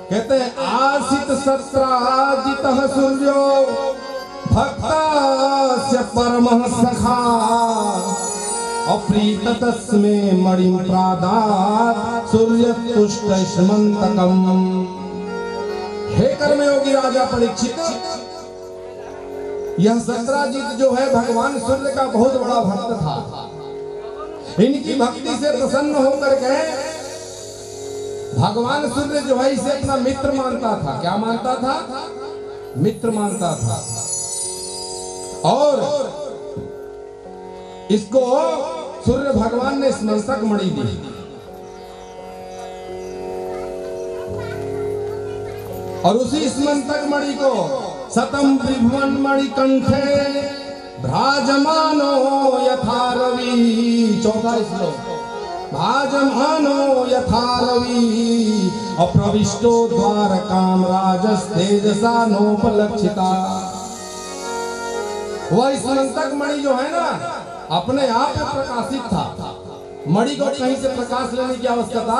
कहते हैं आसित सत्राजितः सूर्यो भक्तास्य परमः सखा अप्रीत तस्मै मणिं प्रादात् सूर्य तुष्टस्मन्तकम्। हे कर्मयोगी राजा परीक्षित, यह सत्राजित जो है भगवान सूर्य का बहुत बड़ा भक्त था। इनकी भक्ति से प्रसन्न होकर के भगवान सूर्य जो है इसे अपना मित्र मानता था। क्या मानता था? मित्र मानता था। और इसको सूर्य भगवान ने स्मंसक मणि दी। और उसी स्मंसक मणि को सतम त्रिभुवन मणि कंठे भ्राजमानो यथा रवि। चौथा श्लोक, भाजमानो यथा रवि अप्रविष्टो द्वारकाम राजस्तेजसा नोपलक्षिता। वह स्मंसक मणि जो है ना अपने आप में प्रकाशित था। मणि को कहीं से प्रकाश लेने की आवश्यकता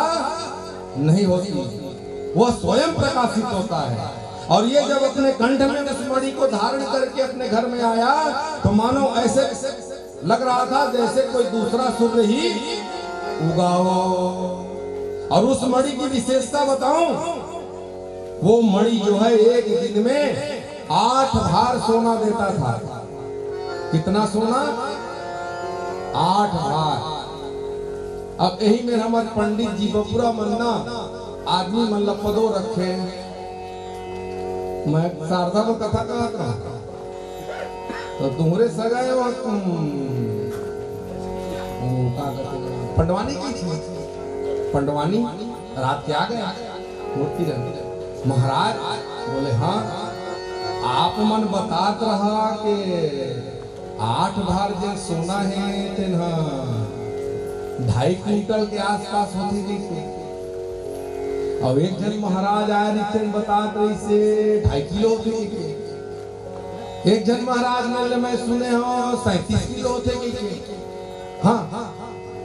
नहीं होती, वह स्वयं प्रकाशित होता है। और ये जब अपने कंठ में उस मणि को धारण करके अपने घर में आया तो मानो ऐसे लग रहा था जैसे कोई दूसरा सूर्य ही उगा हो। और उस मणि की विशेषता बताऊं, वो मणि जो है एक दिन में 8 भार सोना देता था। कितना सोना? 8 भार। अब यही में हमारे पंडित जी बपुरा मन्ना आदमी मतलब पदो रखे। मैं शारदा में कथा कहा था तो तुम्हारे सगाए और पंडवानी की थी। पंडवानी रात के आ गए मूर्ति महाराज बोले हाँ आप मन बतात रहा कि 8 भार जो सोना है तेना 2.5 क्विंटल के आसपास होती थी। और एक जन महाराज आया रिक्तन बतात रही से 2.5 किलो होती थी। एक जन महाराज ने मैं सुने हो 37 किलो होते कि हाँ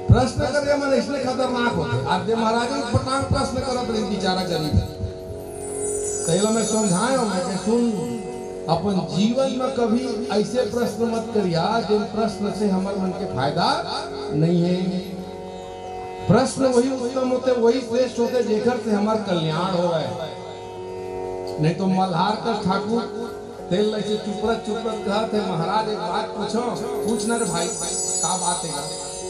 प्रश्न करे मन इसलिए खतरनाक होते। आज जे महाराज फटाक प्रश्न करत रही बेचारा गरीब तैला मैं समझाया मैं कि सुन अपन जीवन में कभी ऐसे प्रश्न मत करिया जिन प्रश्न से हमारे मन के फायदा नहीं है। प्रश्न वही उत्तम होते, वही श्रेष्ठ होते जेकर से हमार कल्याण हो रहा है। नहीं तो मल्हार का ठाकुर तेल ऐसे चुपरत कहा थे महाराज एक बात पूछो। पूछना रे भाई क्या बात है?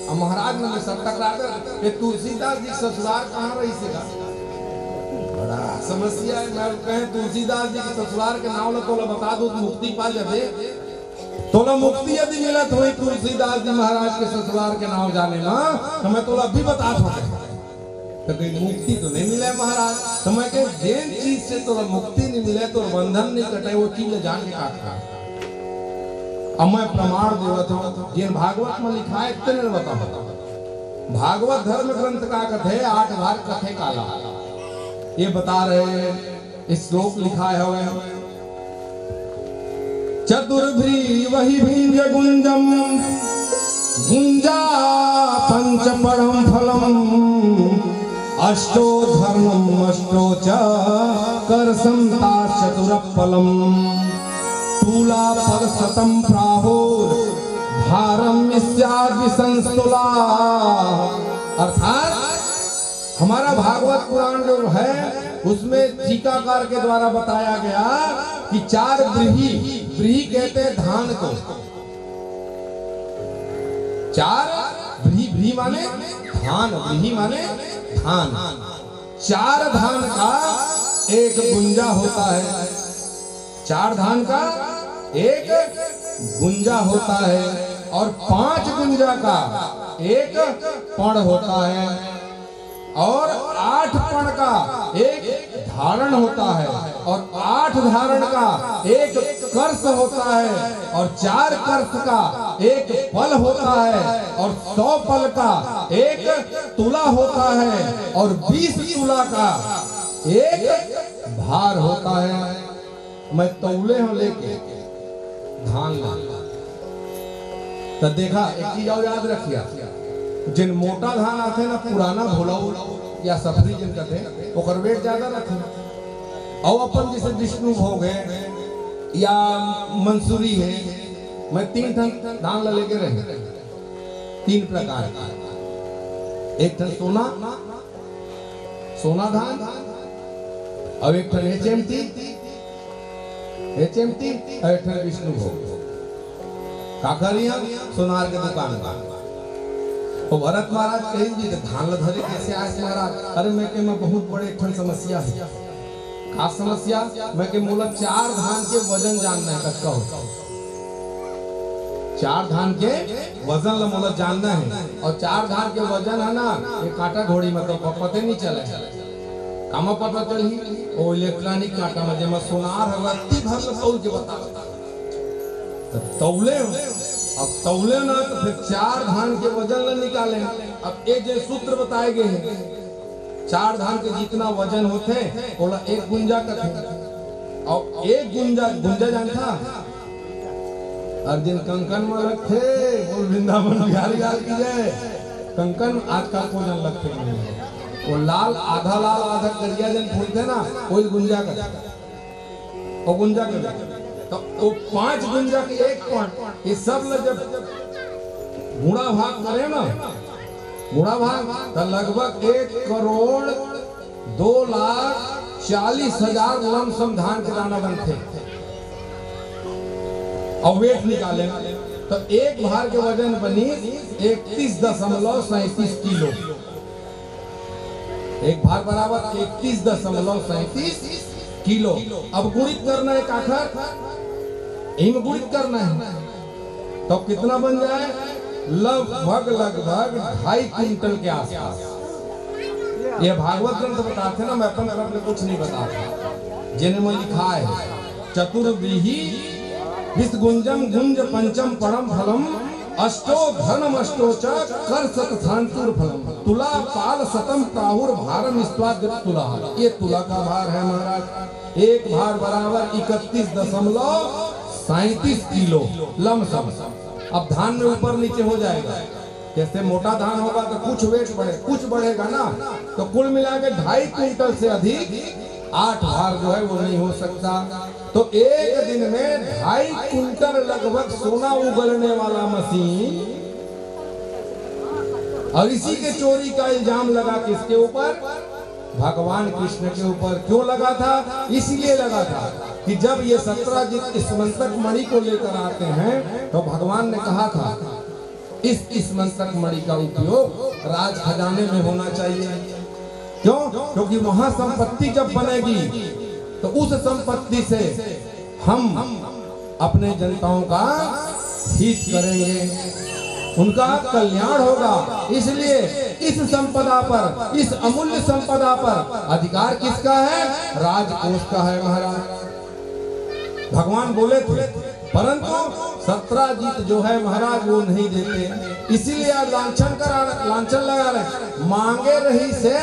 और महाराज ने सब टकरा कर तुलसीदास जी ससुराल कहाँ रही से बड़ा समस्या है। मैं कहे तुलसीदास जी के ससुराल के नाम तोला बता दो मुक्ति पा जाए। तोला मुक्ति यदि मिलत हुई तुलसीदास जी महाराज के ससुराल के नाम जाने में तो मैं तोला भी बता सकता। तो कहीं मुक्ति तो नहीं मिले महाराज। तो मैं कहे जिन चीज से तोला मुक्ति नहीं मिले तो बंधन नहीं कटे वो चीज जान के काटता। अब मैं प्रमाण देवत हूँ जिन भागवत में लिखा है इतने बता। भागवत धर्म ग्रंथ का कथे 8 भार कथे काला ये बता रहे हैं। इस श्लोक लिखा है चतुर्भ्री वही भीज गुंजम गुंजा पंच परम फलम अष्टो धर्मम अष्टो च करसंता चतुरफलम तूला पर सतम प्राहुर भारम स्यादि संस्तुला। अर्थात हमारा भागवत पुराण जो है उसमें टीकाकार के द्वारा बताया गया कि 4 व्रीहि, व्रीहि कहते हैं धान को। 4 व्रीहि, व्रीहि माने धान, व्रीहि माने धान। 4 धान का एक गुंजा होता है। 4 धान का एक गुंजा होता है और 5 गुंजा का एक पण होता है और 8 पण का एक धारण होता है और 8 धारण का एक कर्ष होता है और 4 कर्ष का एक पल होता है और 100 पल का एक तुला होता है और 20 तुला का एक भार होता है। मैं तौले हूं लेके धान ला तो देखा एक चीज और याद रखिया जिन मोटा धान आते ना पुराना भोला या सफरी जिन कहते ओकर वेट ज्यादा रखे और अपन जैसे विष्णु भोग है या मंसूरी है, मैं 3 धान लेके रहे, 3 प्रकार का। एक ठन सोना धान, और एक ठन HMT और एक ठन विष्णु भोग। काकरिया सोनार के दुकान का। तो भरत महाराज कहेंगे धान धरे कैसे आए महाराज? अरे मैं के मैं बहुत बड़े एक ठन समस्या है। का समस्या? मैं के मोला 4 धान के वजन जानना है, कच्चा होता 4 धान के वजन ला मोला जानना है। और 4 धान के वजन है ना, ये कांटा घोड़ी मतलब पता नहीं चले। कामा पता चली वो इलेक्ट्रॉनिक कांटा में जेमा सोनार है, रत्ती भर में तौल के बता तौले। अब तौले ना तो फिर 4 धान के वजन ला निकाले। अब ये जो सूत्र बताए गए हैं, 4 धान के जितना वजन होते बोला 1 गुंजा का थे। और 1 गुंजा जानता अर्जुन कंकन में लगते बोल वृंदावन बिहारी लाल की जय। कंकन आजकल को जन लगते वो लाल आधा करिया जन फूलते ना, कोई गुंजा का वो गुंजा का। तो वो 5 गुंजा के 1 पॉइंट ये सब में जब गुणा भाग करे ना, गुणा भाग तो लगभग 1,02,40,000 लमसम धान के दाना बनते। और वेट निकाले तो 1 भार के वजन बनी 31.37 किलो। 1 भार बराबर 31.37 किलो। अब गुणित करना है काखर, इनमें गुणित करना है तो कितना बन जाए? लगभग 2.5 क्विंटल के आसपास। ये भागवत ग्रंथ बताते ना, मैं अपन तरफ में कुछ नहीं बताता। जिनमें लिखा है चतुर्व्रीहि विस्गुंजम गुंज पंचम परम फलम अष्टो धनम अष्टो च कर सत शांतुर फलम तुला पाल सतम प्राहुर भारम स्वाद तुला। ये तुला का भार है महाराज। 1 भार बराबर 31.37 किलो लमसम। अब धान में ऊपर नीचे हो जाएगा। जैसे मोटा धान होगा तो कुछ वेट बढ़े, कुछ बढ़ेगा ना, तो कुल मिला के 2.5 क्विंटल से अधिक 8 भार जो है वो नहीं हो सकता। तो एक दिन में 2.5 क्विंटल लगभग सोना उगलने वाला मशीन, और इसी के चोरी का इल्जाम लगा किसके ऊपर? भगवान कृष्ण के ऊपर। क्यों लगा था? इसलिए लगा था कि जब ये 17 जित स्मंतक मणि को लेकर आते हैं तो भगवान ने कहा था इस स्मंतक मणि का उपयोग राज खजाने में होना चाहिए। क्यों? क्योंकि वहां संपत्ति जब बनेगी तो उस संपत्ति से हम अपने जनताओं का हित करेंगे, उनका कल्याण होगा। इसलिए इस संपदा पर, इस अमूल्य संपदा पर अधिकार किसका है? राजकोष का है महाराज। भगवान बोले थे, परंतु 17 जीत जो है महाराज वो नहीं देते। इसीलिए आज लांछन लगा रहे, मांगे रही से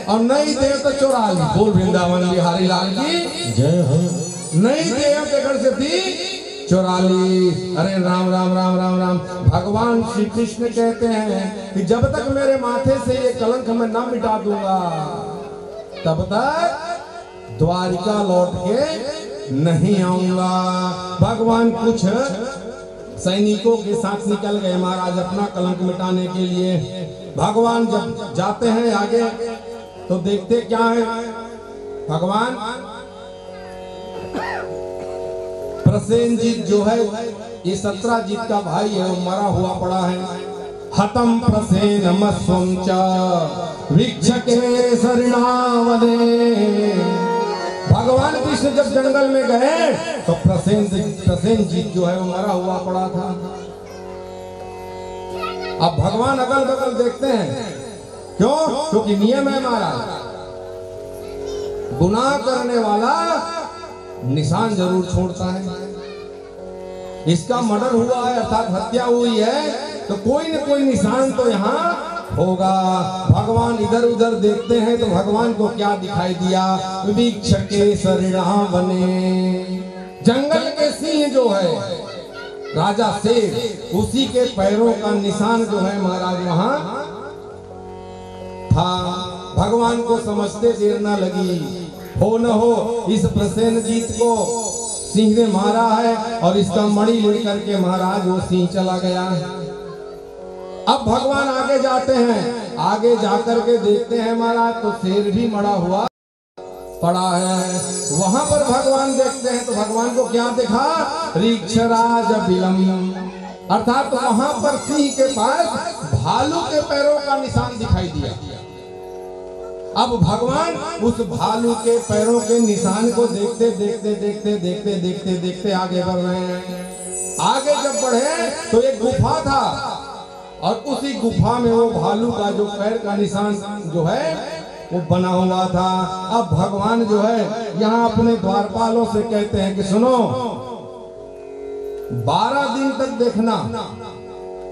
और नहीं दे तो चोरा ली। बोल वृंदावन बिहारी लाल की जय हो। नहीं दे टेकर से थी 44। अरे राम राम राम राम राम। भगवान श्री कृष्ण कहते हैं कि जब तक मेरे माथे से ये कलंक मैं ना मिटा दूंगा तब तक द्वारिका लौट के नहीं आऊंगा। भगवान कुछ सैनिकों के साथ निकल गए महाराज अपना कलंक मिटाने के लिए। भगवान जब जाते हैं आगे तो देखते क्या है? भगवान प्रसेनजीत जो है ये 17 जीत का भाई है, वो मरा हुआ पड़ा है। हतम प्रसेनमस्वं च वीक्षके शरणावदे। भगवान कृष्ण जब जंगल में गए तो प्रसेनजीत जो है वो मरा हुआ पड़ा था। अब भगवान अगल बगल देखते हैं। क्यों? क्योंकि नियम है महाराज, गुनाह करने वाला निशान जरूर छोड़ता है। इसका मर्डर हुआ है अर्थात हत्या हुई है तो कोई न कोई निशान तो यहाँ होगा। भगवान इधर उधर देखते हैं तो भगवान को क्या दिखाई दिया? वीक्षके शरणावदे। जंगल के सिंह जो है राजा शेर, उसी के पैरों का निशान जो है महाराज वहां था। भगवान को समझते देर न लगी। हो न हो इस प्रसेनजीत को सिंह ने मारा है और इसका मणि लेकर के महाराज वो सिंह चला गया। अब भगवान आगे जाते हैं, आगे जाकर के देखते हैं महाराज तो शेर भी मरा हुआ पड़ा है। वहां पर भगवान देखते हैं तो भगवान को क्या देखा, ऋक्षराज बिलम, अर्थात तो वहां पर सिंह के पास भालू के पैरों का निशान दिखाई दिया। अब भगवान उस भालू के पैरों के निशान को देखते देखते देखते देखते देखते देखते आगे बढ़ रहे हैं। आगे जब बढ़े तो एक गुफा था और उसी गुफा में वो भालू का जो पैर का निशान जो है वो बना हुआ था। अब भगवान जो है यहाँ अपने द्वारपालों से कहते हैं कि सुनो, 12 दिन तक देखना।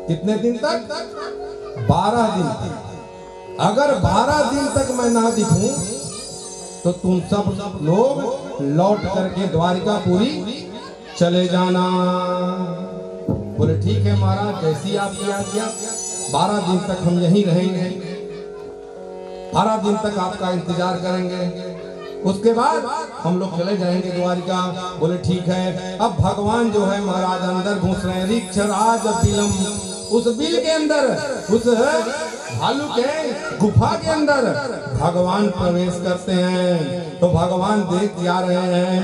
कितने दिन तक? 12 दिन तक। अगर 12 दिन तक मैं ना दिखूं तो तुम सब लोग लौट करके द्वारिकापुरी चले जाना। बोले ठीक है महाराज, जैसी आपकी आज्ञा। 12 दिन तक हम यहीं रहेंगे, 12 दिन तक आपका इंतजार करेंगे, उसके बाद हम लोग चले जाएंगे द्वारिका। बोले ठीक है। अब भगवान जो है महाराज अंदर घुस रहे हैं, ऋक्षराज बिलम, उस बिल के अंदर, उस भालू के गुफा के अंदर भगवान प्रवेश करते हैं। तो भगवान देख जा रहे हैं,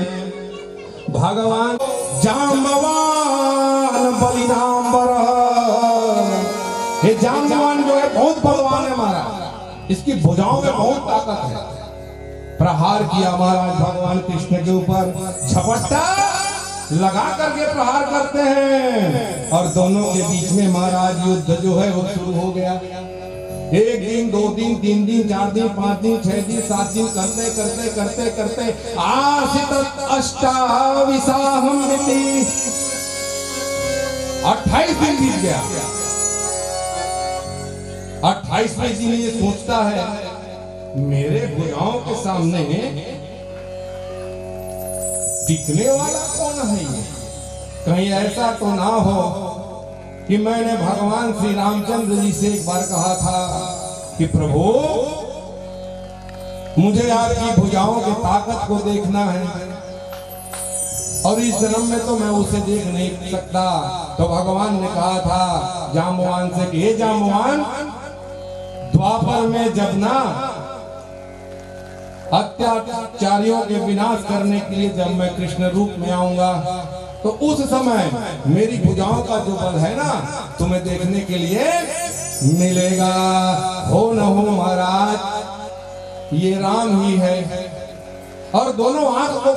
भगवान जाम्बवान बलिराम ये जाम्बवान जो है बहुत बलवान है महाराज, इसकी भुजाओं में बहुत ताकत है। प्रहार किया महाराज भगवान कृष्ण के ऊपर, झपट्टा लगा करके प्रहार करते हैं और दोनों के बीच में महाराज युद्ध जो है वो शुरू हो गया। 1 दिन 2 दिन 3 दिन 4 दिन 5 दिन 6 दिन 7 दिन करते करते करते करते आसित अष्टाविसाहम 28 दिन बीत गया। 28वें दिन ये सोचता है मेरे भुजाओं के सामने टिकने वाला कौन है ये? कहीं ऐसा तो ना हो कि मैंने भगवान श्री रामचंद्र जी से एक बार कहा था कि प्रभु मुझे आपकी भुजाओं की ताकत को देखना है और इस जन्म में तो मैं उसे देख नहीं सकता। तो भगवान ने कहा था जाम्बवान से कि हे जाम्बवान, द्वापर में जब ना अत्याचारियों के विनाश करने के लिए जब मैं कृष्ण रूप में आऊंगा तो उस समय मेरी भुजाओं का जो बल है ना तुम्हें देखने के लिए मिलेगा। हो न हो महाराज, ये राम ही है। और दोनों आंख को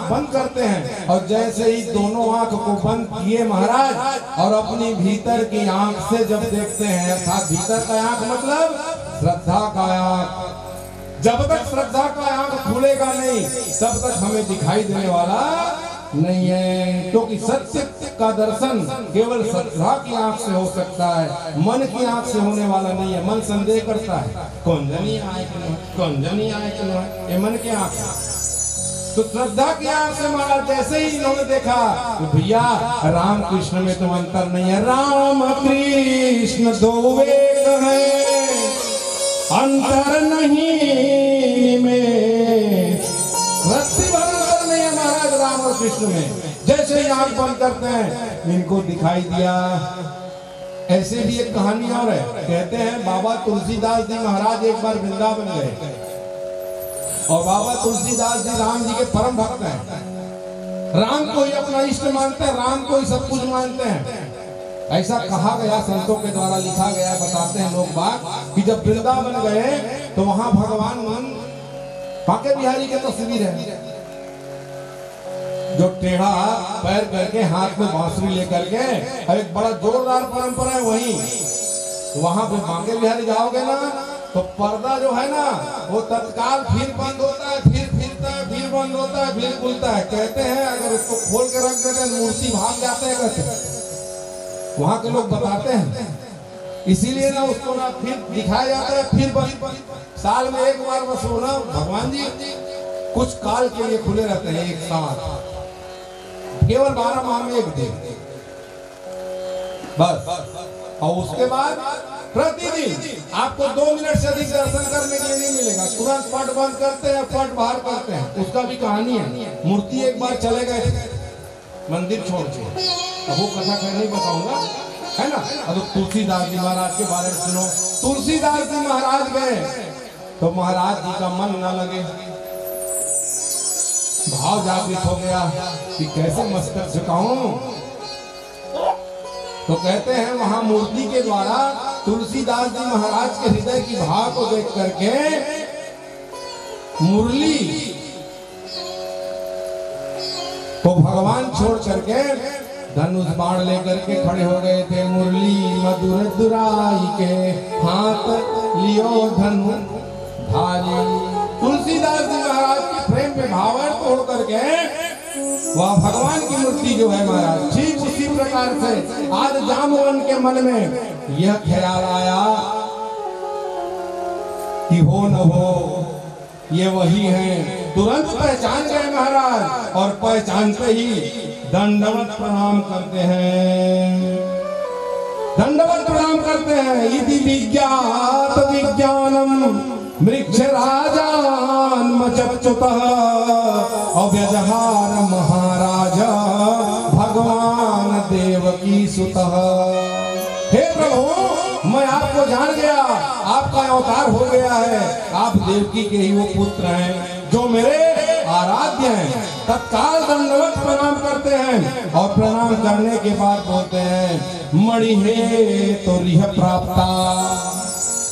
बंद करते हैं और जैसे ही दोनों आंख को बंद किए महाराज और अपनी भीतर की आंख से जब देखते हैं, अर्थात भीतर का आंख मतलब श्रद्धा का आंख, जब तक श्रद्धा का आंख खुलेगा नहीं तब तक हमें दिखाई देने वाला नहीं है, क्योंकि सत्य का दर्शन केवल श्रद्धा की आंख से हो सकता है, मन की आंख से होने वाला नहीं है। मन संदेह करता है कौन जनी आए कि नहीं, कौन जनी आए कि नहीं, ये मन की आंख है। तो श्रद्धा की आंख से महाराज जैसे ही इन्होंने देखा तो भैया राम कृष्ण में तो अंतर नहीं है, राम कृष्ण दो एक है, अंतर नहीं में, रत्ती भर अंतर नहीं है महाराज राम और कृष्ण में। जैसे ही आंख बंद करते हैं इनको दिखाई दिया। ऐसे भी एक कहानी और है, कहते हैं बाबा तुलसीदास जी महाराज एक बार वृंदावन गए और बाबा तुलसीदास जी राम जी के परम भक्त हैं, राम को ही अपना इष्ट मानते हैं, राम को ही सब कुछ मानते हैं। ऐसा कहा गया, संतों के द्वारा लिखा गया, बताते हैं लोग बात कि जब वृंदावन गए तो वहां भगवान बांके बिहारी की तस्वीर है, जो टेढ़ा पैर करके हाथ में बांसुरी लेकर के, एक बड़ा जोरदार परंपरा है। वहीं वहां पे बांके बिहारी जाओगे ना तो पर्दा जो है ना वो तत्काल फिर बंद होता है, फिर खुलता है, फिर बंद होता है, फिर खुलता है। कहते हैं अगर उसको खोल के रख देते मूर्ति भाग जाते हैं, कहते वहां के लोग बताते हैं। इसीलिए ना उसको ना फिर दिखाया जाता है, फिर बंद। साल में एक बार बस वो ना भगवान जी कुछ काल के लिए खुले रहते हैं, एक साथ, केवल 12 माह में एक दिन बस। और उसके बाद प्रतिदिन आपको 2 मिनट से अधिक दर्शन करने के लिए नहीं मिलेगा। तुरंत पट बंद करते हैं, पट बाहर करते हैं। उसका भी कहानी है। मूर्ति एक बार चले गए मंदिर छोड़ के, अब वो कथा खैर नहीं बताऊंगा, है ना। अब तुलसीदास जी महाराज के बारे में सुनो। तुलसीदास जी महाराज गए तो महाराज जी का मन न लगे, भाव जागृत हो गया कि कैसे मस्तक झुकाऊं। तो कहते हैं वहां मूर्ति के द्वारा तुलसीदास जी महाराज के हृदय की भाव को देख करके मुरली को भगवान छोड़ करके धनुष बाण लेकर के खड़े हो गए थे। मुरली मधुर दुराई के हाथ लियो धनु धारी। तुलसीदास जी महाराज के प्रेम में भावार्थ हो करके वह भगवान की मूर्ति जो है महाराज, ठीक उसी प्रकार से आज जामवन के मन में यह ख्याल आया कि हो न हो ये वही है। तुरंत पहचान गए महाराज और पहचानते ही दंडवत प्रणाम करते हैं, दंडवत प्रणाम करते हैं। इति विज्ञात विज्ञानम मृक्ष राजान मचच्युतः अव्यजहार महाराज भगवान देवकी सुतः। हे प्रभु, मैं आपको जान गया, आपका अवतार हो गया है। आप देवकी के ही वो पुत्र हैं जो मेरे आराध्य हैं। तत्काल दंडवत प्रणाम करते हैं और प्रणाम करने के बाद बोलते हैं मणि हे तो रिह प्राप्ता।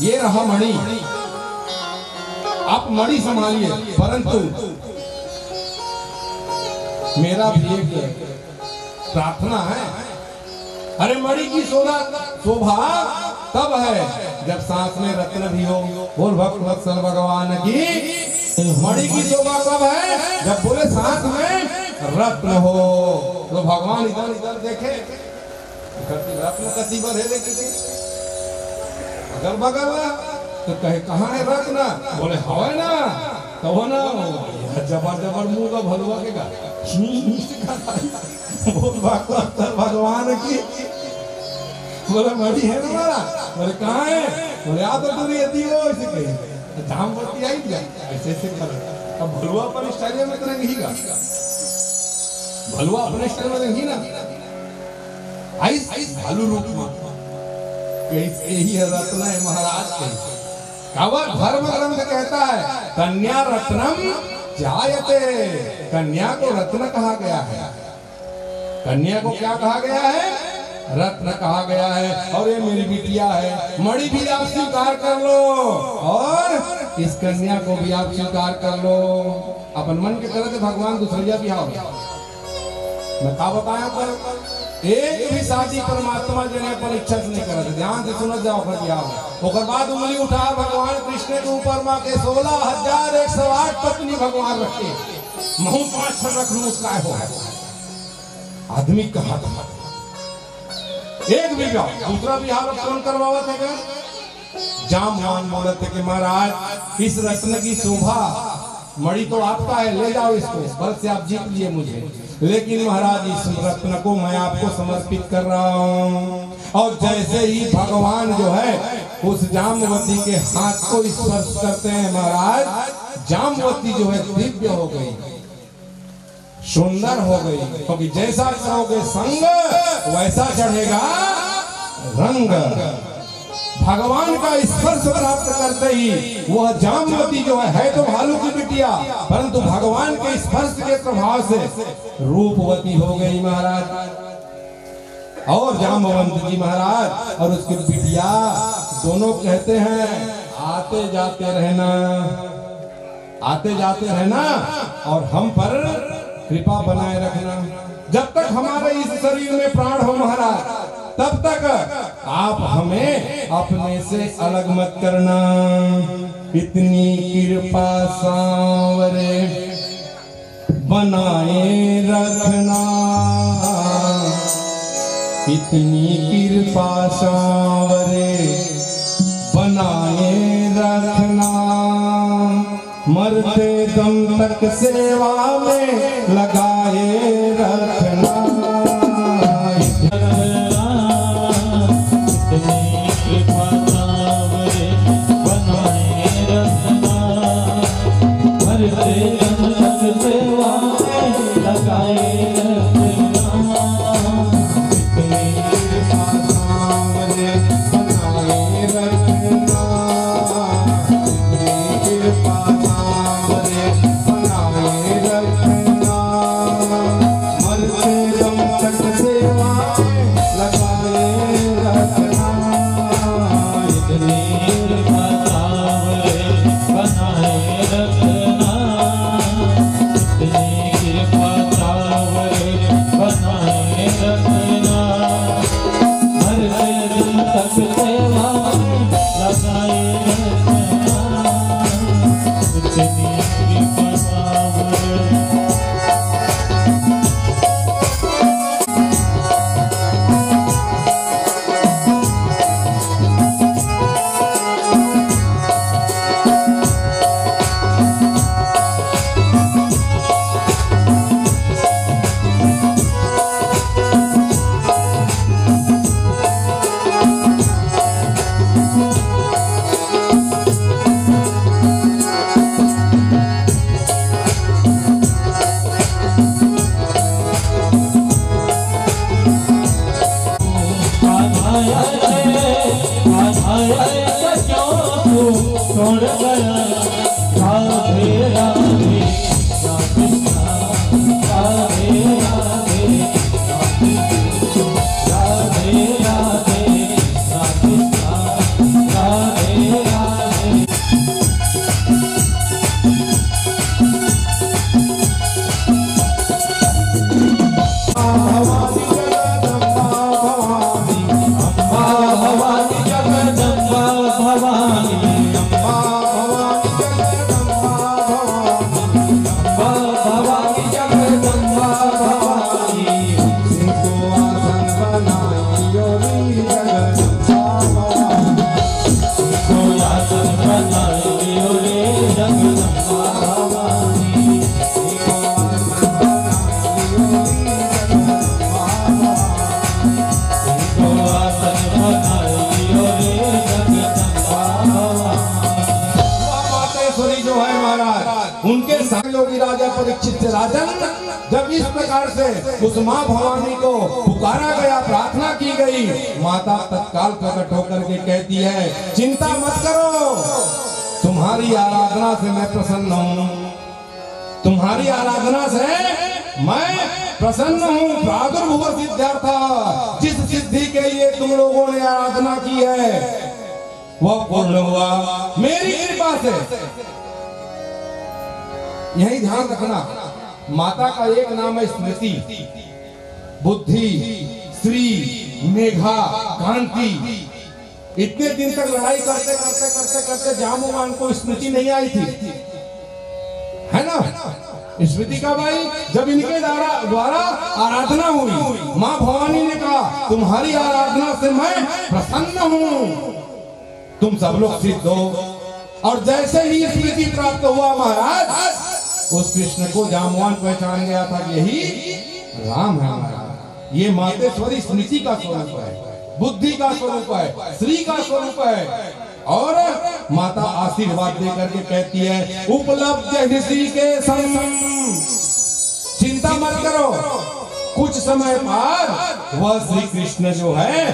ये रहा मणि, आप मणि संभालिए, परंतु मेरा भी एक प्रार्थना है। अरे मणि की शोभा तब है जब सांस में रत्न भी हो। बोल भक्त वत्सल भगवान की। मणि की शोभा कब है? जब बोले सांस में रत्न हो। तो भगवान इधर इधर देखे, रत्न कति बर है देखे अगल बगल, तो कहे कहाँ है रत्न? बोले हवा ना, तो हो ना जबर जबर मुंह का भलुआ के गा। भगवान की बोले मणि है ना हमारा। बोले कहाँ है? बोले आ तो दूरी यदि हो ऐसे कहे धाम बढ़ती आई क्या ऐसे ऐसे कर। अब भलुआ अपन स्टाइल में तरह नहीं गा, भलुआ अपने स्टाइल में नहीं ना, आइस भालू रूप में यही है रत्न है महाराज के। धर्म ग्रंथ कहता है कन्या रत्नम जायते। कन्या को रत्न कहा गया है। कन्या को क्या कहा गया है? रत्न कहा गया है। और ये मेरी बिटिया है। मणि भी आप स्वीकार कर लो और इस कन्या को भी आप स्वीकार कर लो। अपन मन के तरह से भगवान दूसरिया भी आओ। मैं क्या बताया पर एक भी शादी परमात्मा जो है परीक्षा से नहीं करते। ध्यान से सुन जाओ। फिर बाद उंगली उठा भगवान कृष्ण के ऊपर माँ के 16,108 पत्नी भगवान रखे। महू 5 रख लू उसका हो आदमी कहा था। एक भी दूसरा भी हालत कौन करवावत है? जामवान बोले थे कि महाराज इस रत्न की शोभा, मणि तो आपका है, ले जाओ इसको, बल से आप जीत लिए मुझे। लेकिन महाराज इस रत्न को मैं आपको समर्पित कर रहा हूँ। और जैसे ही भगवान जो है उस जामवती के हाथ को स्पर्श करते हैं महाराज, जामवती जो है दिव्य हो गई, सुंदर हो गई। क्योंकि जैसा करोगे संग वैसा चढ़ेगा रंग। भगवान का स्पर्श प्राप्त करते ही वह जामवती जो है तो भालू की बिटिया, परंतु भगवान के स्पर्श के प्रभाव से रूपवती हो गई महाराज। और जामवंत जी महाराज और उसकी बिटिया दोनों कहते हैं आते जाते रहना, आते जाते रहना और हम पर कृपा बनाए रखना। जब तक हमारे इस शरीर में प्राण हो महाराज, तब तक आप हमें अपने से अलग मत करना। इतनी कृपा सांवरे बनाए रखना, इतनी कृपा सांवरे बनाए रखना। मरते दम तक सेवा में लगाए रखना। कृपा राजा परीक्षित से, राजन जब इस प्रकार से उस माँ भवानी को पुकारा गया, प्रार्थना की गई, माता तत्काल प्रकट होकर के कहती है चिंता मत करो, तुम्हारी आराधना से मैं प्रसन्न हूँ, तुम्हारी आराधना से मैं प्रसन्न हूँ। प्रादुर्भुव सिद्धार्थ, जिस सिद्धि के लिए तुम लोगों ने आराधना की है वह पूर्ण हुआ मेरी कृपा से। यही ध्यान रखना, माता का एक नाम है स्मृति, बुद्धि, श्री, मेघा, कांति। इतने दिन तक लड़ाई करते करते करते करते जाम्बवान को स्मृति नहीं आई थी, है ना? स्मृति का भाई जब इनके द्वारा आराधना हुई, माँ भवानी ने कहा तुम्हारी आराधना से मैं प्रसन्न हूँ, तुम सब लोग सिद्ध हो। और जैसे ही स्मृति प्राप्त हुआ महाराज, उस कृष्ण को जाम्बवान पहचान गया था कि यही राम है हमारा। ये मातेश्वरी स्मृति का स्वरूप है, बुद्धि का स्वरूप है, श्री का स्वरूप है। और माता आशीर्वाद देकर के कहती है उपलब्ध ऋषि के संग, चिंता मत करो, कुछ समय बाद वह श्री कृष्ण जो है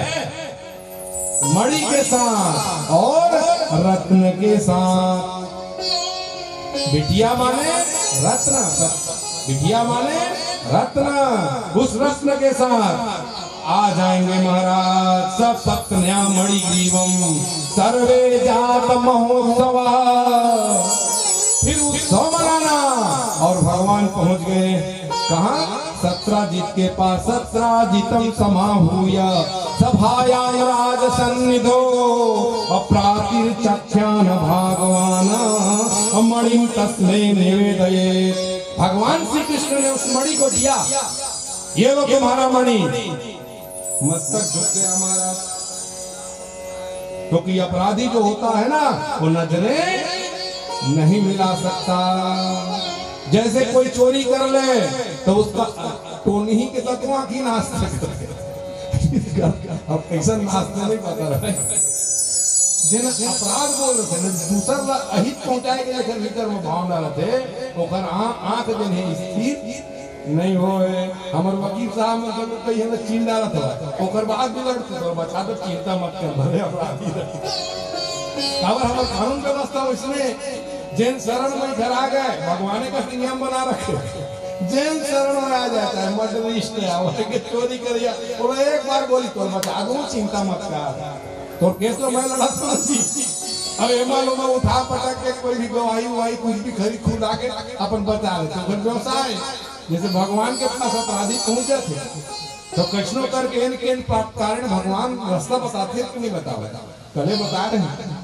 मणि के साथ और रत्न के साथ, बिटिया माने रत्न, बिटिया माने रत्न, उस रत्न के साथ आ जाएंगे महाराज। सब पत्न्या मणिग्रीवम सर्वे जात महोत्सवा, फिर उत्सव मनाना। और भगवान पहुंच गए कहाँ? सत्राजित के पास। सत्राजितम समाहूय सभायां राज सन्निधो अप्रातिर्चख्यान भगवान मणिं तस्मै निवेदये। भगवान श्री कृष्ण ने उस मणि को दिया, ये लो तुम्हारा मणि। मस्तक झुक गया हमारा, क्योंकि अपराधी जो होता है ना वो नजरें नहीं मिला सकता। जैसे कोई चोरी कर ले तो उसका टोनी ही के साथ आँख ही नाचते, अब कैसा नाचते नहीं पता रहा। जिन अपराध बोल रहे थे दूसरा अहित पहुंचाए के जैसे भीतर में भाव डाले थे, ओकर आँख जो है स्थिर नहीं हो। हमारे वकील साहब मतलब कहीं हमें चीन डाला था, ओकर बाद भी लड़ते तो बचा दो, चिंता मत कर, भले अपराधी खबर। हमारे कानून व्यवस्था उसमें जैन शरण में घर आ गए, भगवान का नियम बना रखे, जैन शरण में आ जाता है मर्डरिस्ट है, चोरी करिया और एक बार बोली तो बचा दूं, चिंता मत कर, तो केस तो मैं लड़ा था जी। अब मालूम उठा पटक के कोई भी गवाही वाही कुछ भी खरीद खुद आके अपन बता रहे तो फिर व्यवसाय। जैसे भगवान के पास अपराधी पहुंचे थे तो कृष्णों करके इनके कारण भगवान रास्ता बताते कि नहीं बताओ, पहले बता रहे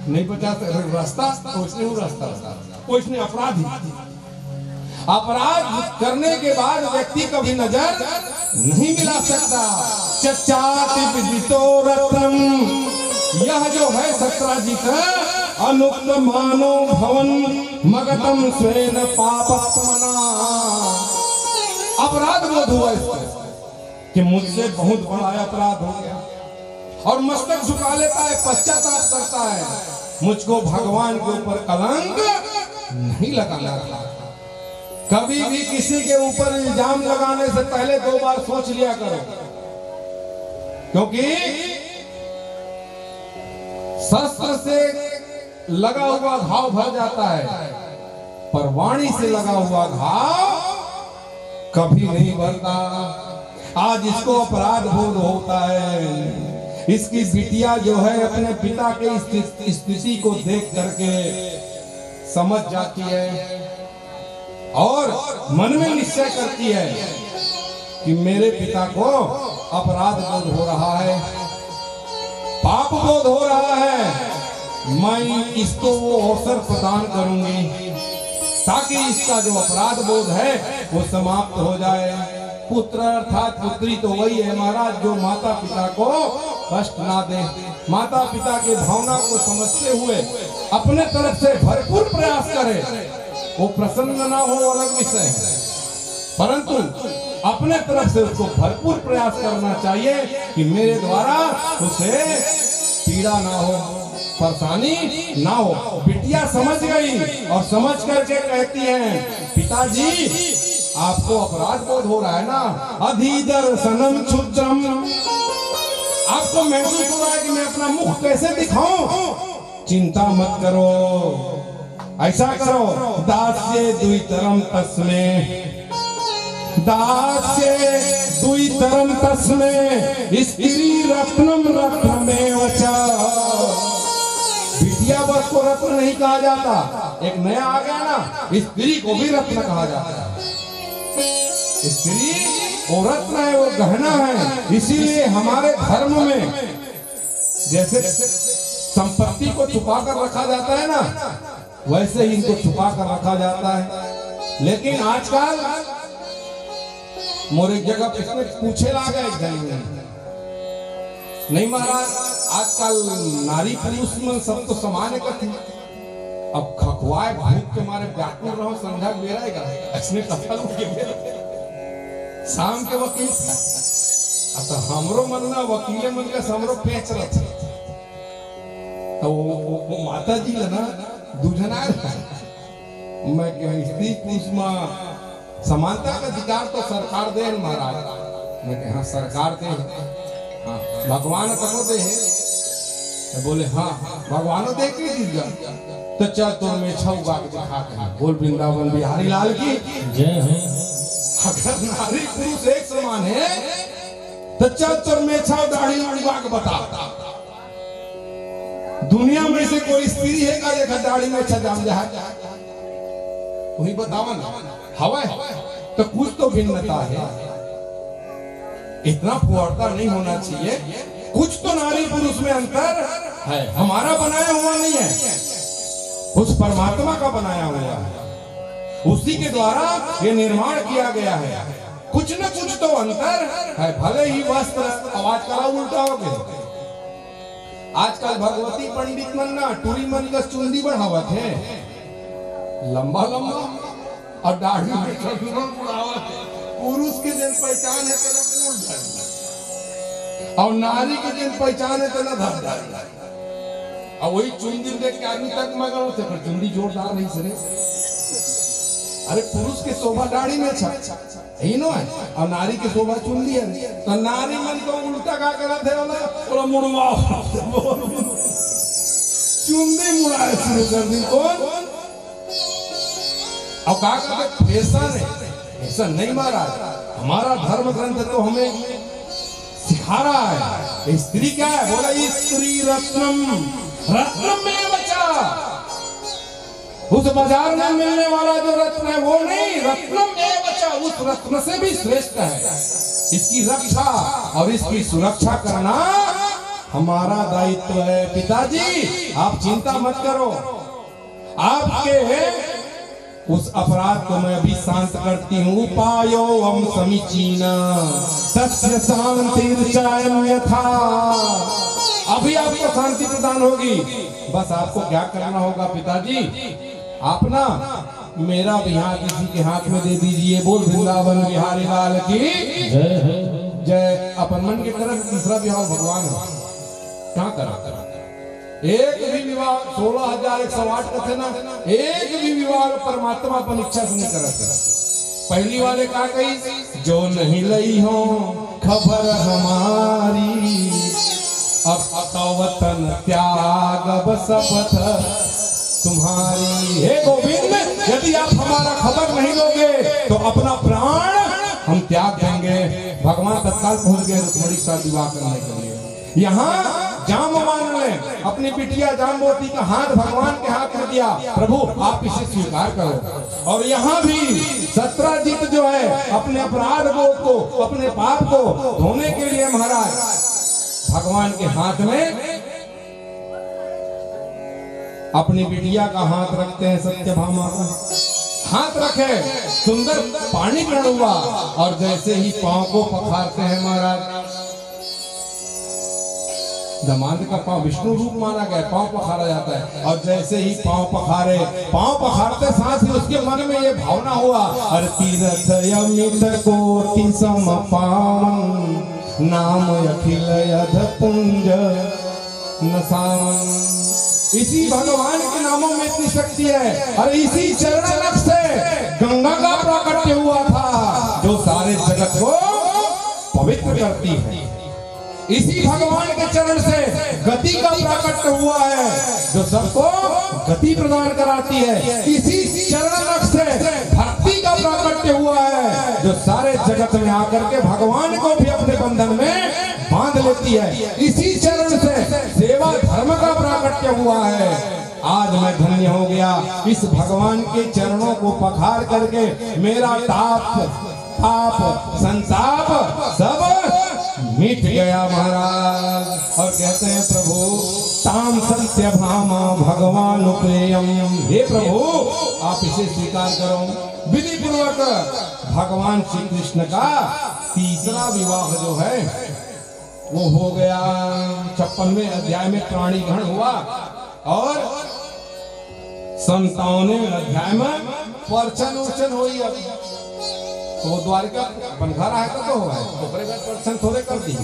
नहीं बचा रास्ता, उसने रास्ता बता, उसने अपराधी। अपराध करने के बाद व्यक्ति कभी नजर नहीं मिला सकता। चचाति विदितो रत्नम, यह जो है सत्राजित अनुक्त मानो भवन मगतम स्वेन पापमना। अपराध बोध हुआ इसको कि मुझसे बहुत बड़ा अपराध हो गया और मस्तक झुका लेता है, पश्चाताप करता है, मुझको भगवान के ऊपर कलंक नहीं लगाना था। कभी भी किसी के ऊपर इल्जाम लगाने से पहले 2 बार सोच लिया करो, क्योंकि शस्त्र से लगा हुआ घाव भर जाता है, पर वाणी से लगा हुआ घाव कभी नहीं भरता। आज इसको अपराध बोध होता है। इसकी बिटिया जो है अपने पिता के स्थिति को देख करके समझ जाती है और मन में निश्चय करती है कि मेरे पिता को अपराध बोध हो रहा है, पाप बोध हो रहा है, मैं इसको वो अवसर प्रदान करूंगी ताकि इसका जो अपराध बोध है वो समाप्त हो जाए। पुत्र अर्थात पुत्री तो वही है महाराज जो माता पिता को कष्ट ना दे, माता पिता के भावना को समझते हुए अपने तरफ से भरपूर प्रयास करे। वो प्रसन्न ना हो अलग विषय है, परंतु अपने तरफ से उसको भरपूर प्रयास करना चाहिए कि मेरे द्वारा उसे पीड़ा ना हो। परेशानी ना हो। बिटिया समझ गई और समझ करके कहती है, पिताजी आपको अपराध बोध हो रहा है ना, अधिदर्शनम क्षुद्रम, आपको महसूस हो रहा है कि मैं अपना मुख कैसे दिखाऊं, चिंता मत करो, ऐसा करो, दास्य द्वितरम तस्मे, दास्य द्वितरम तस्मे, स्त्री रत्नम रत्नमेव च। बिटिया बस को रत्न नहीं कहा जाता, एक नया आ गया ना, स्त्री को भी रत्न कहा जाता है। स्त्री वो रत्न है, वो गहना है। इसीलिए हमारे धर्म में जैसे संपत्ति को छुपा कर रखा जाता है ना, वैसे ही इनको छुपा कर रखा जाता है। लेकिन आजकल मोर एक जगह इसमें पूछे ला गए नहीं महाराज, आजकल नारी पुरुष में सब तो समान है कथी। अब खखवाए भूख के मारे व्याकुल रहो, संध्या बेराएगा इसने कथा शाम के वकील तो हमरो मन ना वकीले मन का हमरो पेच रहे, तो वो माता जी ना दूधना मैं स्त्री पुरुष में समानता का अधिकार तो सरकार दे महाराज। मैं हाँ सरकार दे, हाँ भगवान कहो दे है, तो बोले हाँ भगवानों दे के दीजिएगा। तो चल तो मैं छौगा के दिखा के बोल वृंदावन बिहारी लाल की जय है। अगर नारी पुरुष एक समान है तो चल तो मैं छौ दाढ़ी उड़वा के बता, दुनिया में से कोई स्त्री है का देखा दाढ़ी में छजाम जहा, वही बतावा ना हवा तो कुछ तो भिन्नता है, इतना फुआरता नहीं होना चाहिए। कुछ तो नारी पुरुष में अंतर है, हमारा बनाया हुआ नहीं है, उस परमात्मा का बनाया हुआ है, उसी के द्वारा ये निर्माण किया गया है। कुछ न कुछ तो अंतर है, भले ही वस्त्र आवाज करा उल्टा हो गए। आजकल भगवती पंडित मन ना टूरी मन का चुंदी बढ़ावत है, लंबा लंबा और दाढ़ी में बढ़ावत है। पुरुष के दिन पहचान है तो उल्टा, और नारी के दिन पहचान है तो न धर, और वही चुंदी देख के आदमी तक मगा होते, पर चुंदी जोरदार नहीं सरे। अरे पुरुष के शोभा दाढ़ी में यही नो है, और नारी के शोभा चुंदी है। तो नारी मन को उल्टा का करा थे वाला मुड़वा चुंदी मुड़ाए शुरू कर दी कौन, और का कहते फैशन है, ऐसा नहीं महाराज। हमारा धर्म ग्रंथ तो हमें सिखा रहा है स्त्री क्या है, बोला स्त्री रत्नम रत्नम में बचा। उस बाजार में मिलने वाला जो रत्न है वो नहीं, रत्नम में बचा, उस रत्न से भी श्रेष्ठ है। इसकी रक्षा और इसकी सुरक्षा करना हमारा दायित्व है। पिताजी आप चिंता मत करो, आपके उस अपराध को मैं अभी शांत करती हूँ। उपायो हम समीचीना तस्य शांतिर्चायं यथा, अभी आपको शांति प्रदान होगी। बस आपको क्या करना होगा पिताजी, आप ना मेरा बिहार किसी के हाथ में दे दीजिए। बोल वृंदावन बिहारी लाल की जय जय। अपन मन की तरफ तीसरा विवाह भगवान क्या करा, एक भी विवाह 16,108 का थे ना, एक भी विवाह परमात्मा अपन इच्छा से नहीं करा। पहली वाले का कही, जो नहीं लई हो खबर हमारी, अब वतन त्याग शपथ तुम्हारी। हे गोविंद, यदि आप हमारा खबर नहीं लोगे तो अपना प्राण हम त्याग देंगे। भगवान तत्काल पहुंच गए रुक्मिणी का विवाह करने के लिए। यहाँ जामवान ने अपनी बिटिया जाम्बवती का हाथ भगवान के हाथ में दिया, प्रभु आप इसे स्वीकार करो। और यहाँ भी सत्राजित जो है अपने अपराध को, अपने पाप को धोने के लिए महाराज भगवान के हाथ में अपनी बिटिया का हाथ रखते हैं। सत्यभामा का हाथ रखे, सुंदर पानी ग्रहण हुआ, और जैसे ही पांव को पखारते हैं महाराज, दमाद का पांव विष्णु रूप माना गया, पांव पखारा जाता है। और जैसे ही पांव पखारे, पांव पखारते साथ ही उसके मन में ये भावना हुआ, अरे तीर्थ यमित कोटि सम पावन, नाम अखिल यध पुंज नसावन। इसी भगवान के नामों में इतनी शक्ति है। और इसी चरण से गंगा का प्राकट्य हुआ था जो सारे जगत को पवित्र करती है। इसी भगवान के चरण से गति का प्राकट्य हुआ है जो सबको गति प्रदान कराती है। इसी चरण से भक्ति का प्राकट्य हुआ है जो सारे जगत में आकर के भगवान को भी अपने बंधन में बांध लेती है। इसी चरण से सेवा धर्म का प्राकट्य हुआ है। आज मैं धन्य हो गया इस भगवान के चरणों को पखार करके। मेरा ताप पाप संताप सब मिट गया महाराज। और कहते हैं प्रभु ताम सत्य भामा भगवान प्रेयम, हे प्रभु आप इसे स्वीकार करो। विधि पूर्वक भगवान श्री कृष्ण का तीसरा विवाह जो है वो हो गया। 56वें अध्याय में प्राणी ग्रहण हुआ और 57वें अध्याय में परछन उर्चन हुई। अब तो द्वारिका बनघारा है तो हो है परछन थोड़े कर दी।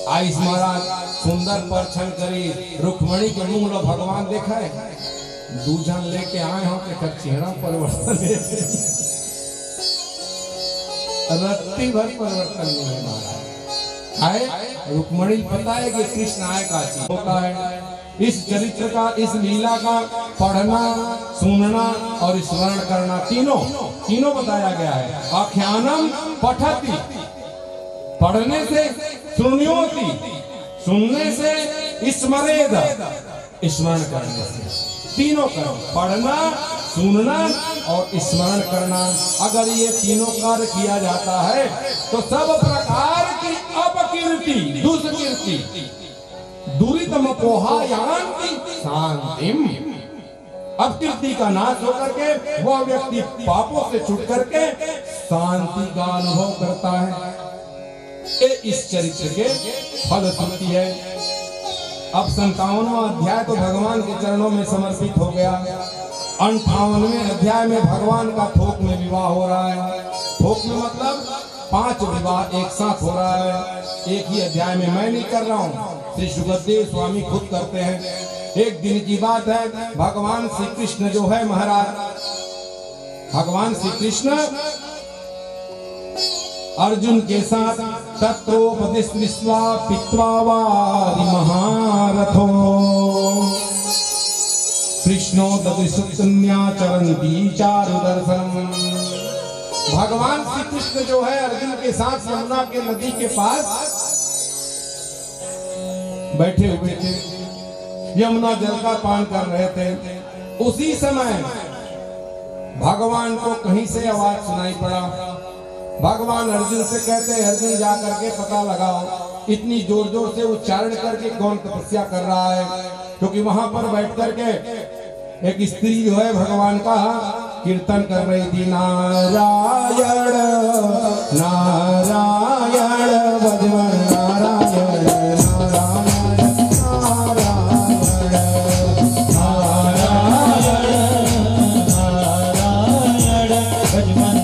आइस महाराज सुंदर परछन करी। रुक्मणी के मुंह लो भगवान देखा है। दूजन लेके आए हो के चेहरा परिवर्तन रत्ती भर परिवर्तन नहीं है महाराज। आए रुक्मणी पता है कि कृष्ण आए का चीज होता है। इस चरित्र का इस लीला का पढ़ना सुनना और स्मरण करना तीनों बताया गया है। आख्यानम पठति पढ़ने से, सुन्योति सुनने से, स्मरेद स्मरण करने से। तीनों का पढ़ना सुनना और स्मरण करना अगर ये तीनों कार्य किया जाता है तो सब प्रकार की अपकीर्ति दुष्कीर्ति दूरितम पोहा यान्ति शांतिम। अपकीर्ति का नाश होकर के वह व्यक्ति पापों से छूट करके शांति का अनुभव करता है। ये इस चरित्र के फलश्रुति है। अब 57वां अध्याय तो भगवान के चरणों में समर्पित हो गया। 58वें अध्याय में भगवान का थोक में विवाह हो रहा है। थोक में मतलब 5 विवाह एक साथ हो रहा है एक ही अध्याय में। मैं नहीं कर रहा हूँ, श्री सुखदेव स्वामी खुद करते हैं। एक दिन की बात है, भगवान श्री कृष्ण जो है महाराज, भगवान श्री कृष्ण अर्जुन के साथ तत्रोपदिश्वा पित्वा वारि महारथो कृष्णो ददृशन्या चरन्ति चारु दर्शनम। भगवान श्री कृष्ण जो है अर्जुन के साथ यमुना के नदी के पास बैठे हुए थे। यमुना जल का पान कर रहे थे। उसी समय भगवान को कहीं से आवाज सुनाई पड़ा। भगवान अर्जुन से कहते हैं अर्जुन जा करके पता लगाओ इतनी जोर जोर से उच्चारण करके कौन तपस्या कर रहा है। क्योंकि वहां पर बैठ करके एक स्त्री जो है भगवान का कीर्तन कर रही थी। नारायण नारायण भजवन नारायण नारायण नारायण भजवन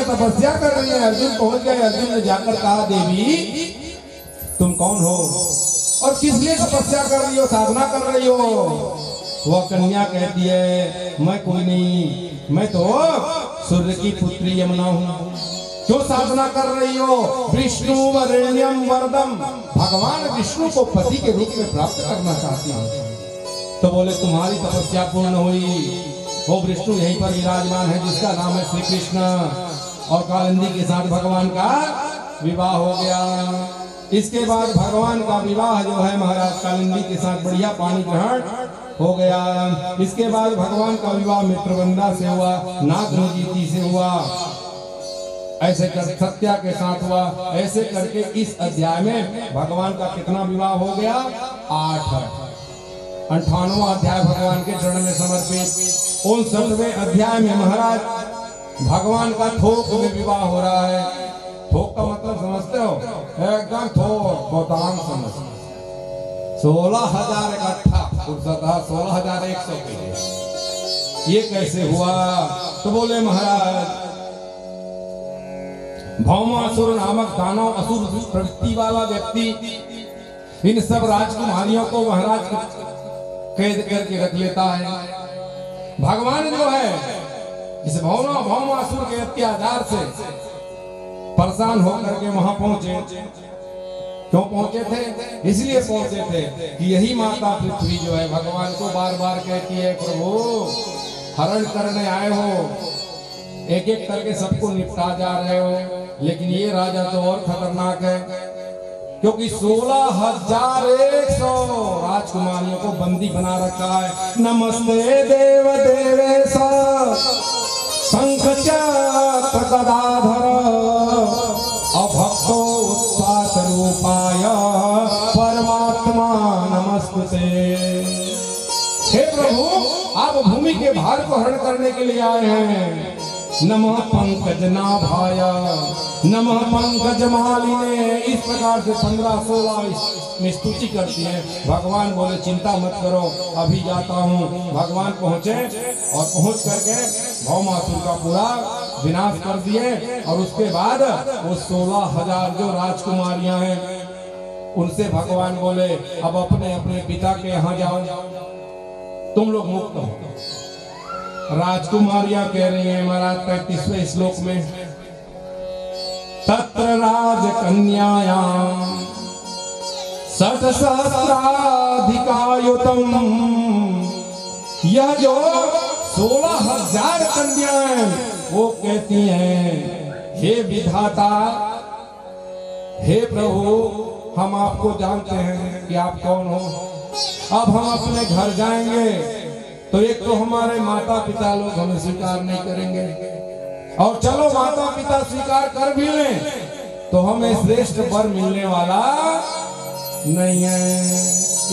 तपस्या कर रही है। अर्जुन पहुंच गए। अर्जुन ने जाकर कहा देवी तुम कौन हो और किस लिए तपस्या कर रही हो, साधना कर रही हो। वह कन्या कहती है मैं कोई नहीं, मैं तो सूर्य की पुत्री यमुना हूँ। क्यों साधना कर रही हो। विष्णु वरेण्यम वरदम, भगवान विष्णु को पति के रूप में प्राप्त करना चाहती हूँ। तो बोले तुम्हारी तपस्या पूर्ण हुई। वो विष्णु यहीं पर विराजमान है जिसका नाम है श्री कृष्ण। और कालिंदी के साथ भगवान का विवाह हो गया। इसके बाद भगवान का विवाह जो है महाराज कालिंदी के साथ बढ़िया पानी ग्रहण हो गया। इसके बाद भगवान का विवाह मित्रवंदा से हुआ, नागमोजीती से हुआ, ऐसे कर सत्या के साथ हुआ। ऐसे करके इस अध्याय में भगवान का कितना विवाह हो गया 8। 58वां अध्याय भगवान के चरण में समर्पित। 59वें अध्याय में महाराज भगवान का थोक में विवाह हो रहा है। थोक का मतलब समझते हो? एकदम थोक गोदाम समझते। 16,000 इकट्ठा 16,100 के लिए। ये कैसे हुआ? तो बोले महाराज भौमासुर नामक दानव असुर प्रवृत्ति वाला व्यक्ति इन सब राजकुमारियों को महाराज कैद करके रख लेता है। भगवान जो है इस भौमासुर के अत्याचार से परेशान होकर के वहां पहुंचे। क्यों पहुंचे थे? इसलिए पहुंचे थे कि यही माता पृथ्वी जो है भगवान को बार बार कहती है प्रभु हरण करने आए हो, एक एक करके सबको निपटा जा रहे हो, लेकिन ये राजा तो और खतरनाक है क्योंकि 16,100 राजकुमारियों को बंदी बना रखा है। नमस्ते देव देवेश शंख चक्र गदाधर अभक्तो उत्पात रूपाय परमात्मा नमस्ते। हे प्रभु आप भूमि के भार को हरण करने के लिए आए हैं। नमः पंकज नाभाय नमः पंकज मालिने। इस प्रकार से 15-16 में स्तुति करती है। भगवान बोले चिंता मत करो अभी जाता हूँ। भगवान पहुँचे और पहुँच करके भौमासुर का पूरा विनाश कर दिए। और उसके बाद वो 16,000 जो राजकुमारियां हैं उनसे भगवान बोले अब अपने अपने पिता के यहाँ जाओ, तुम लोग मुक्त हो। राजकुमारियां कह रही हैं महाराज 35वें श्लोक में तत्र राजकन्यायां 60,000 यह जो 16,000 कन्याएं वो कहती हैं हे विधाता हे प्रभु हम आपको जानते हैं कि आप कौन हो। अब हम अपने घर जाएंगे तो एक तो हमारे माता पिता लोग हमें स्वीकार नहीं करेंगे, और चलो माता पिता स्वीकार कर भी लें तो हमें श्रेष्ठ वर मिलने वाला नहीं है।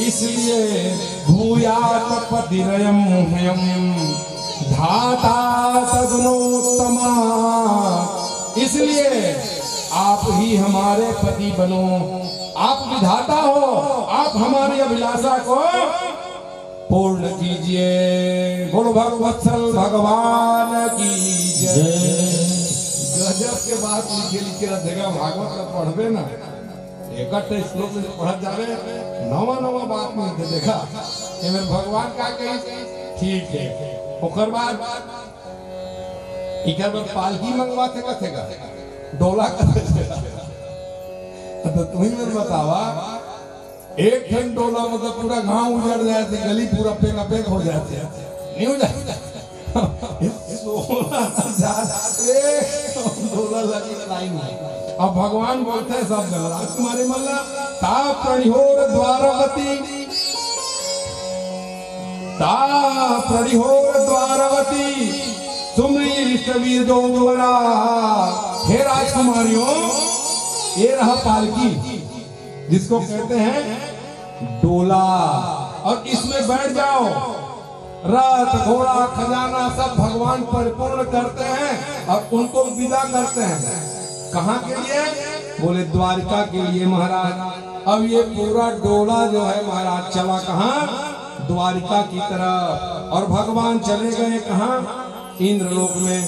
इसलिए भूयात पतिरयं धाता तदनोत्तमा। इसलिए आप ही हमारे पति बनो, आप विधाता हो, आप हमारी अभिलाषा को पूर्ण कीजिए। बोलो भगवत्सल भगवान की जय। गजब के बात लिखे रखेगा भागवत का पढ़बे ना इकट्ठे श्लोक में पढ़ जावे नवा बात में देखा ये मेरे भगवान का कही ठीक है। ओकर बाद इकर पालकी मंगवा थे कथेगा डोला कथेगा तो तुम ही मेरे बतावा एक घंटा डोला मतलब पूरा गांव उजड़ जाते, गली पूरा पेका पेक हो जाते नहीं हो जाते। 16,000 डोला लगी लाइन में। अब भगवान बोलते हैं सब राजकुमारी मल्ला ता प्रणिहोर द्वारवती सुमरी दोंगरा। हे राजकुमारियों ये रहा पालकी जिसको कहते हैं डोला, और इसमें बैठ जाओ। रथ घोड़ा खजाना सब भगवान परिपूर्ण करते हैं और उनको विदा करते हैं। कहाँ के लिए? बोले द्वारिका के लिए महाराज। अब ये पूरा डोला जो है महाराज चला कहाँ? द्वारिका की तरफ। और भगवान चले गए कहाँ? इंद्रलोक में।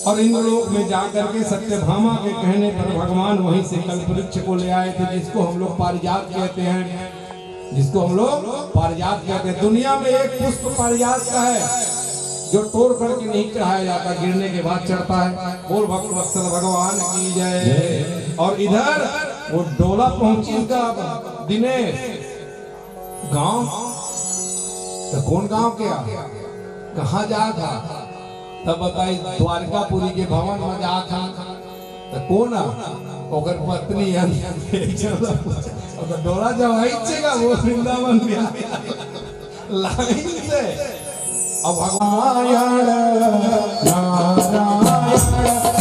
और इंद्रलोक में जाकर के सत्यभामा के कहने पर भगवान वहीं से कल्पवृक्ष को ले आए थे, जिसको हम लोग पारिजात कहते हैं। जिसको हम लोग पारिजात कहते हैं। दुनिया में एक पुष्प पारिजात का है जो तोड़ करके नहीं चढ़ाया जाता, गिरने के बाद चढ़ता है। बोल भक्तवत्सल भगवान की जय। और इधर वो डोला पहुंची उनका दिनेश गांव। तो कौन गांव क्या कहाँ जा था तब बताई द्वारकापुरी के भवन में जा था। तो कौन ओकर पत्नी तो डोला जब आइएगा वो वृंदावन में लाइन से। अब भगवान नारायण